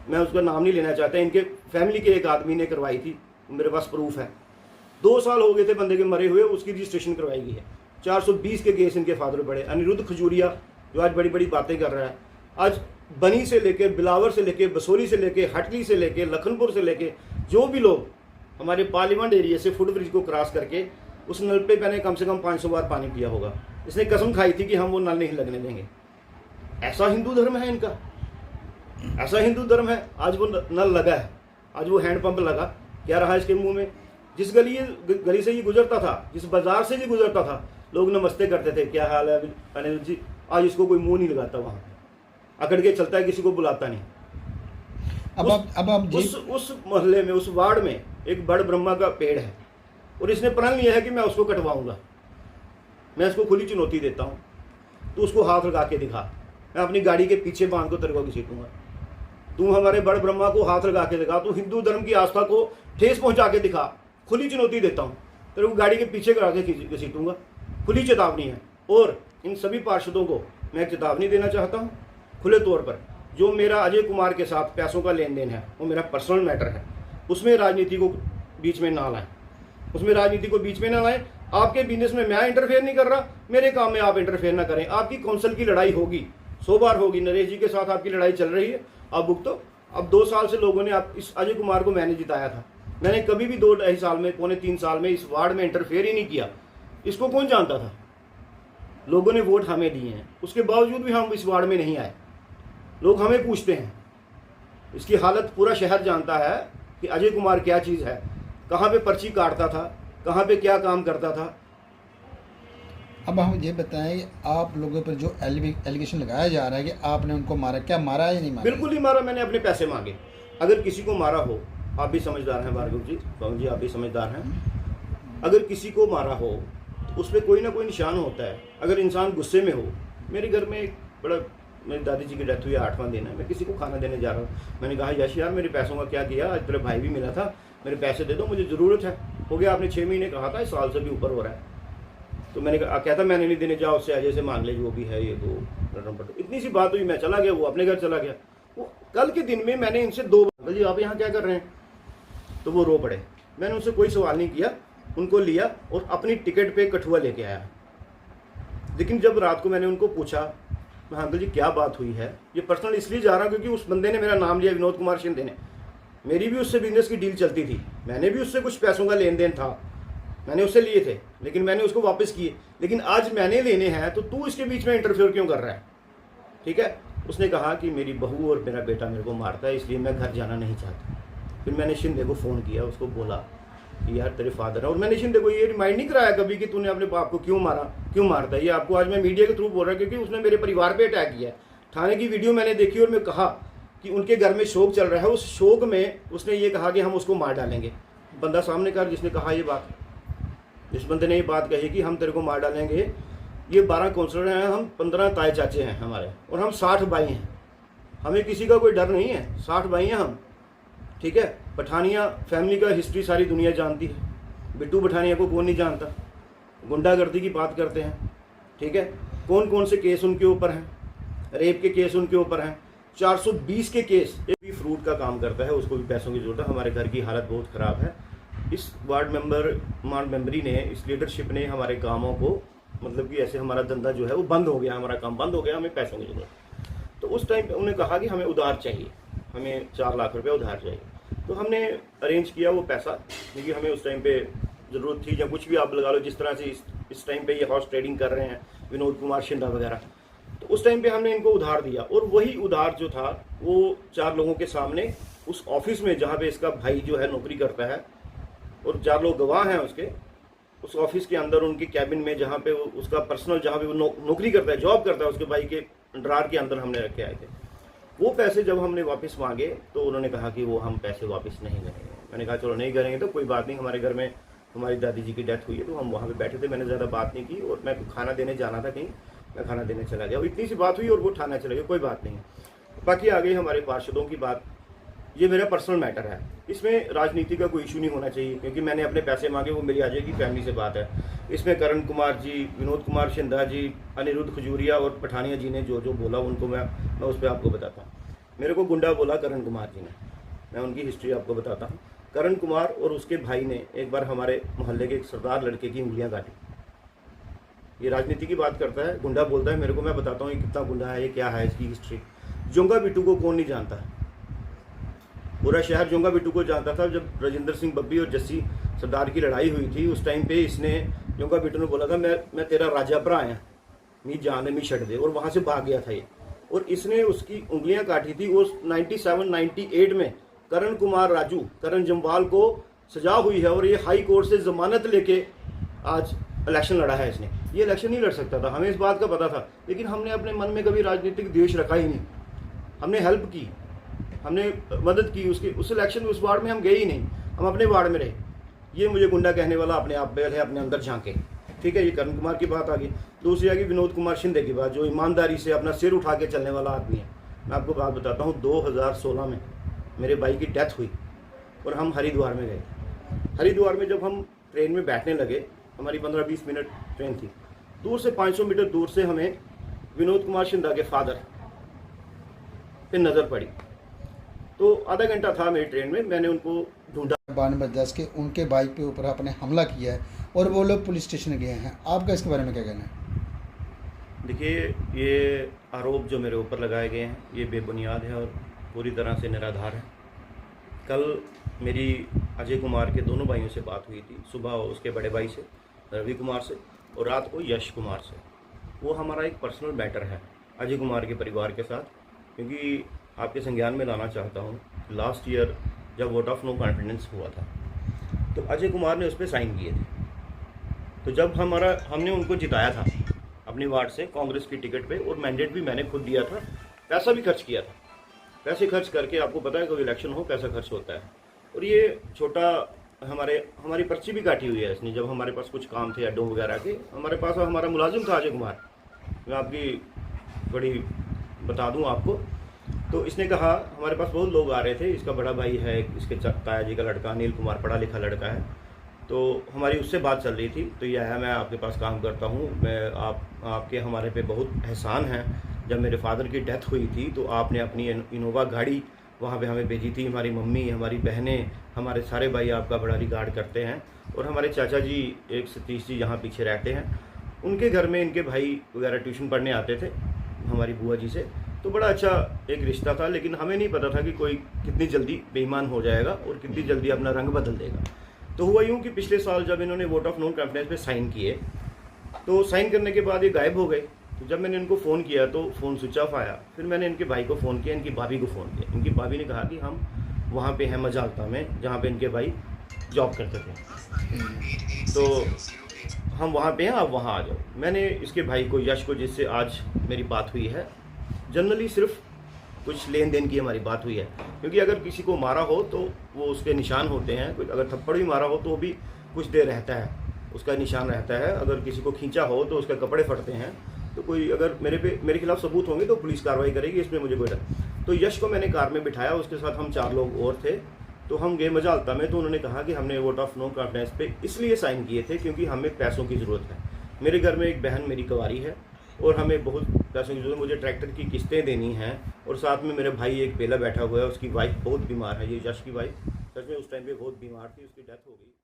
मैं उसका नाम नहीं लेना चाहता, इनके फैमिली के एक आदमी ने करवाई थी, मेरे पास प्रूफ है। 2 साल हो गए थे बंदे के मरे हुए, उसकी रजिस्ट्रेशन करवाई गई है। 420 के केस इनके फादर पड़े। अनिरुद्ध खजूरिया जो आज बड़ी बड़ी बातें कर रहा है, आज बनी से लेके, बिलावर से लेके, बसोली से लेके, हटली से लेके, लखनपुर से लेके, जो भी लोग हमारे पार्लियामेंट एरिया से फुटब्रिज को क्रॉस करके उस नल पे मैंने कम से कम 500 बार पानी पिया होगा। इसने कसम खाई थी कि हम वो नल नहीं लगने देंगे। ऐसा हिंदू धर्म है इनका, ऐसा हिंदू धर्म है। आज वो नल लगा है, आज वो हैंडपंप लगा, क्या रहा इसके मुंह में? जिस गली से ये गुजरता था, जिस बाजार से ये गुजरता था, लोग नमस्ते करते थे, क्या हाल है अनिल जी। आज इसको कोई मुंह नहीं लगाता, वहां अकड़ के चलता है, किसी को बुलाता नहीं। उस मोहल्ले में, उस वार्ड में एक बड़ ब्रह्मा का पेड़ है और इसने प्रण लिया है कि मैं उसको कटवाऊंगा। मैं उसको खुली चुनौती देता हूँ, तो उसको हाथ लगा के दिखा, मैं अपनी गाड़ी के पीछे बांध को तेरे को घसीटूंगा। तू हमारे बड़ ब्रह्मा को हाथ लगा के दिखा, तू हिंदू धर्म की आस्था को ठेस पहुंचा के दिखा, खुली चुनौती देता हूँ, तेरे को गाड़ी के पीछे करा के घसीटूंगा। खुली चेतावनी है। और इन सभी पार्षदों को मैं चेतावनी देना चाहता हूँ खुले तौर पर, जो मेरा अजय कुमार के साथ पैसों का लेन देन है वो मेरा पर्सनल मैटर है, उसमें राजनीति को बीच में ना लाएं, उसमें राजनीति को बीच में ना लाएं। आपके बिजनेस में मैं इंटरफेयर नहीं कर रहा, मेरे काम में आप इंटरफेयर ना करें। आपकी काउंसिल की लड़ाई होगी, 100 बार होगी, नरेश जी के साथ आपकी लड़ाई चल रही है, आप भुगतो। अब 2 साल से लोगों ने आप इस अजय कुमार को मैंने जिताया था, मैंने कभी भी 2-2.5 साल में, 2.25-3 साल में इस वार्ड में इंटरफेयर ही नहीं किया। इसको कौन जानता था? लोगों ने वोट हमें दिए हैं, उसके बावजूद भी हम इस वार्ड में नहीं आए। लोग हमें पूछते हैं, इसकी हालत पूरा शहर जानता है कि अजय कुमार क्या चीज़ है, कहाँ पे पर्ची काटता था, कहाँ पे क्या काम करता था। अब हम ये बताएं, आप लोगों पर जो एलिगेशन लगाया जा रहा है कि आपने उनको मारा, क्या मारा है या नहीं मारा? बिल्कुल नहीं मारा, मैंने अपने पैसे मांगे। अगर किसी को मारा हो, आप भी समझदार हैं भार्गव जी, पवन जी आप भी समझदार हैं, अगर किसी को मारा हो तो उस पर कोई ना कोई निशान होता है। अगर इंसान गुस्से में हो, मेरे घर में एक बड़ा, मेरी दादी जी की डेथ हुई 8वां दिन है, मैं किसी को खाना देने जा रहा हूँ, मैंने कहा यश यार मेरे पैसों का क्या किया, आज तेरे भाई भी मिला था, मेरे पैसे दे दो, मुझे ज़रूरत है। हो गया आपने 6 महीने कहा था, इस साल से भी ऊपर हो रहा है। तो मैंने कहता मैंने नहीं देने, जाओ उससे अजय से मांग ले, जो भी है ये दो रटम। इतनी सी बात हुई, मैं चला गया, वो अपने घर चला गया। वो कल के दिन में मैंने इनसे 2 बार, जी आप यहाँ क्या कर रहे हैं, तो वो रो पड़े। मैंने उनसे कोई सवाल नहीं किया, उनको लिया और अपनी टिकट पे कठुआ लेके आया। लेकिन जब रात को मैंने उनको पूछा, मैं अंकल जी क्या बात हुई है, ये पर्सनल इसलिए जा रहा हूँ क्योंकि उस बंदे ने मेरा नाम लिया, विनोद कुमार शिंदे ने। मेरी भी उससे बिजनेस की डील चलती थी, मैंने भी उससे कुछ पैसों का लेन देन था, मैंने उससे लिए थे, लेकिन मैंने उसको वापस किए। लेकिन आज मैंने लेने हैं तो तू इसके बीच में इंटरफेयर क्यों कर रहा है? ठीक है। उसने कहा कि मेरी बहू और मेरा बेटा मेरे को मारता है, इसलिए मैं घर जाना नहीं चाहता। फिर मैंने शिंदे को फ़ोन किया, उसको बोला कि यार तेरे फादर है, और मैंने शिंदे को ये रिमाइंड नहीं कराया कभी कि तूने अपने बाप को क्यों मारा, क्यों मारता है। ये आपको आज मैं मीडिया के थ्रू बोल रहा हूँ, क्योंकि उसने मेरे परिवार पे अटैक किया है। थाने की वीडियो मैंने देखी और मैं कहा कि उनके घर में शोक चल रहा है, उस शोक में उसने ये कहा कि हम उसको मार डालेंगे। बंदा सामने कर जिसने कहा ये बात, जिस बंदे ने ये बात कही कि हम तेरे को मार डालेंगे, ये 12 काउंसलर हैं, हम 15 ताए चाचे हैं हमारे, और हम 60 भाई हैं, हमें किसी का कोई डर नहीं है, 60 भाई हैं हम। ठीक है। पठानिया फैमिली का हिस्ट्री सारी दुनिया जानती है, बिट्टू पठानिया को कौन नहीं जानता। गुंडागर्दी की बात करते हैं, ठीक है। कौन कौन से केस उनके ऊपर हैं, रेप के केस उनके ऊपर हैं, 420 के केस। एक भी फ्रूट का काम करता है, उसको भी पैसों की जरूरत है। हमारे घर की हालत बहुत ख़राब है। इस वार्ड मेंबरी ने, इस लीडरशिप ने हमारे कामों को, मतलब कि ऐसे हमारा धंधा जो है वो बंद हो गया, हमारा काम बंद हो गया, हमें पैसों की जरूरत। तो उस टाइम उन्होंने कहा कि हमें उधार चाहिए, हमें 4 लाख रुपये उधार चाहिए। तो हमने अरेंज किया वो पैसा, क्योंकि हमें उस टाइम पे ज़रूरत थी, या कुछ भी आप लगा लो, जिस तरह से इस टाइम पे ये हॉर्स ट्रेडिंग कर रहे हैं विनोद कुमार शिंदा वगैरह। तो उस टाइम पे हमने इनको उधार दिया, और वही उधार जो था वो 4 लोगों के सामने उस ऑफिस में जहाँ पे इसका भाई जो है नौकरी करता है, और 4 लोग गवाह हैं उसके, उस ऑफिस के अंदर उनके कैबिन में, जहाँ पे उसका पर्सनल, जहाँ पे वो नौकरी करता है, जॉब करता है, उसके भाई के ड्रार के अंदर हमने रखे आए थे। वो पैसे जब हमने वापस मांगे तो उन्होंने कहा कि वो हम पैसे वापस नहीं करेंगे। मैंने कहा चलो नहीं करेंगे तो कोई बात नहीं, हमारे घर में हमारी दादी जी की डेथ हुई है, तो हम वहाँ पे बैठे थे, मैंने ज़्यादा बात नहीं की, और मैं खाना देने जाना था कहीं, मैं खाना देने चला गया, इतनी सी बात हुई और वो थाना चला गया, कोई बात नहीं। बाकी आ गई हमारे पार्षदों की बात। ये मेरा पर्सनल मैटर है, इसमें राजनीति का कोई इशू नहीं होना चाहिए, क्योंकि मैंने अपने पैसे मांगे, वो मेरी अजय की फैमिली से बात है। इसमें करण कुमार जी, विनोद कुमार शिंदा जी, अनिरुद्ध खजूरिया और पठानिया जी ने जो जो बोला, उनको मैं उस पर आपको बताता हूँ। मेरे को गुंडा बोला करण कुमार जी ने। मैं उनकी हिस्ट्री आपको बताता हूँ। करण कुमार और उसके भाई ने एक बार हमारे मोहल्ले के एक सरदार लड़के की उंगलियां काटी। ये राजनीति की बात करता है, गुंडा बोलता है मेरे को। मैं बताता हूँ ये कितना गुंडा है, ये क्या है इसकी हिस्ट्री। जोंगा बिट्टू को कौन नहीं जानता है? पूरा शहर जोंगा बिट्टू को जानता था। जब राजेंद्र सिंह बब्बी और जस्सी सरदार की लड़ाई हुई थी, उस टाइम पे इसने जोंगा बिट्टू ने बोला था मैं तेरा राजा भरा आया, मी जान मी छड़ दे, और वहाँ से भाग गया था ये। और इसने उसकी उंगलियां काटी थी। वो 97-98 में करण कुमार राजू, करण जम्वाल को सजा हुई है और ये हाई कोर्ट से जमानत लेके आज इलेक्शन लड़ा है इसने। ये इलेक्शन नहीं लड़ सकता था, हमें इस बात का पता था, लेकिन हमने अपने मन में कभी राजनीतिक द्वेष रखा ही नहीं। हमने हेल्प की, हमने मदद की उसकी। उस इलेक्शन में उस वार्ड में हम गए ही नहीं, हम अपने वार्ड में रहे। ये मुझे गुंडा कहने वाला अपने आप पे है, अपने अंदर झांके। ठीक है, ये करण कुमार की बात आ गई। दूसरी आ गई विनोद कुमार शिंदे की बात, जो ईमानदारी से अपना सिर उठा के चलने वाला आदमी है। मैं आपको बात बताता हूँ, 2016 में मेरे भाई की डेथ हुई और हम हरिद्वार में गए। हरिद्वार में जब हम ट्रेन में बैठने लगे, हमारी 15-20 मिनट ट्रेन थी, दूर से 500 मीटर दूर से हमें विनोद कुमार शिंदा के फादर पे नज़र पड़ी। तो आधा घंटा था मेरी ट्रेन में, मैंने उनको ढूंढा। 92-10 के उनके बाइक पे ऊपर आपने हमला किया है और वो लोग पुलिस स्टेशन गए हैं, आपका इसके बारे में क्या कहना है? देखिए, ये आरोप जो मेरे ऊपर लगाए गए हैं ये बेबुनियाद है और पूरी तरह से निराधार है। कल मेरी अजय कुमार के दोनों भाइयों से बात हुई थी, सुबह उसके बड़े भाई से रवि कुमार से और रात को यश कुमार से। वो हमारा एक पर्सनल मैटर है अजय कुमार के परिवार के साथ, क्योंकि आपके संज्ञान में लाना चाहता हूँ, लास्ट ईयर जब वोट ऑफ नो कॉन्फिडेंस हुआ था तो अजय कुमार ने उस पर साइन किए थे। तो जब हमने उनको जिताया था अपनी वार्ड से कांग्रेस की टिकट पे, और मैंडेट भी मैंने खुद दिया था, पैसा भी खर्च किया था। पैसे खर्च करके, आपको पता है कोई इलेक्शन हो पैसा खर्च होता है। और ये छोटा हमारी पर्ची भी काटी हुई है इसने। जब हमारे पास कुछ काम थे अड्डों वगैरह के, हमारे पास हमारा मुलाजिम था अजय कुमार, मैं आपकी बड़ी बता दूं आपको। तो इसने कहा हमारे पास बहुत लोग आ रहे थे, इसका बड़ा भाई है, इसके ताया जी का लड़का अनिल कुमार पढ़ा लिखा लड़का है, तो हमारी उससे बात चल रही थी। तो ये आया, मैं आपके पास काम करता हूँ, मैं आपके हमारे पे बहुत एहसान है। जब मेरे फादर की डेथ हुई थी तो आपने अपनी इनोवा गाड़ी वहाँ पे हमें भेजी थी। हमारी मम्मी, हमारी बहनें, हमारे सारे भाई आपका बड़ा रिगार्ड करते हैं। और हमारे चाचा जी एक सतीश जी यहाँ पीछे रहते हैं, उनके घर में इनके भाई वगैरह ट्यूशन पढ़ने आते थे हमारी बुआ जी से। तो बड़ा अच्छा एक रिश्ता था, लेकिन हमें नहीं पता था कि कोई कितनी जल्दी बेईमान हो जाएगा और कितनी जल्दी अपना रंग बदल देगा। तो हुआ यूँ कि पिछले साल जब इन्होंने वोट ऑफ नो कॉन्फिडेंस पे साइन किए, तो साइन करने के बाद ये गायब हो गए। तो जब मैंने इनको फ़ोन किया तो फ़ोन स्विच ऑफ आया। फिर मैंने इनके भाई को फ़ोन किया, इनकी भाभी को फ़ोन किया। इनकी भाभी ने कहा कि हम वहाँ पे हैं मजालता में, जहाँ पे इनके भाई जॉब करते थे, तो हम वहाँ पे हैं, आप वहाँ आ जाओ। मैंने इसके भाई को, यश को, जिससे आज मेरी बात हुई है, जनरली सिर्फ कुछ लेन देन की हमारी बात हुई है, क्योंकि अगर किसी को मारा हो तो वो उसके निशान होते हैं। अगर थप्पड़ भी मारा हो तो भी कुछ देर रहता है, उसका निशान रहता है। अगर किसी को खींचा हो तो उसके कपड़े फटते हैं। तो कोई अगर मेरे खिलाफ सबूत होंगे तो पुलिस कार्रवाई करेगी, इसमें मुझे कोई डर। तो यश को मैंने कार में बिठाया, उसके साथ हम 4 लोग और थे। तो हम गए मजालता में, तो उन्होंने कहा कि हमने वोट ऑफ नो कॉन्फिडेंस पे इसलिए साइन किए थे क्योंकि हमें पैसों की ज़रूरत है। मेरे घर में एक बहन मेरी कुंवारी है और हमें बहुत पैसों की जरूरत, मुझे ट्रैक्टर की किस्तें देनी हैं, और साथ में मेरे भाई एक बेला बैठा हुआ है, उसकी वाइफ बहुत बीमार है, ये यश की वाइफ सच में उस टाइम पे बहुत बीमार थी, उसकी डेथ हो गई।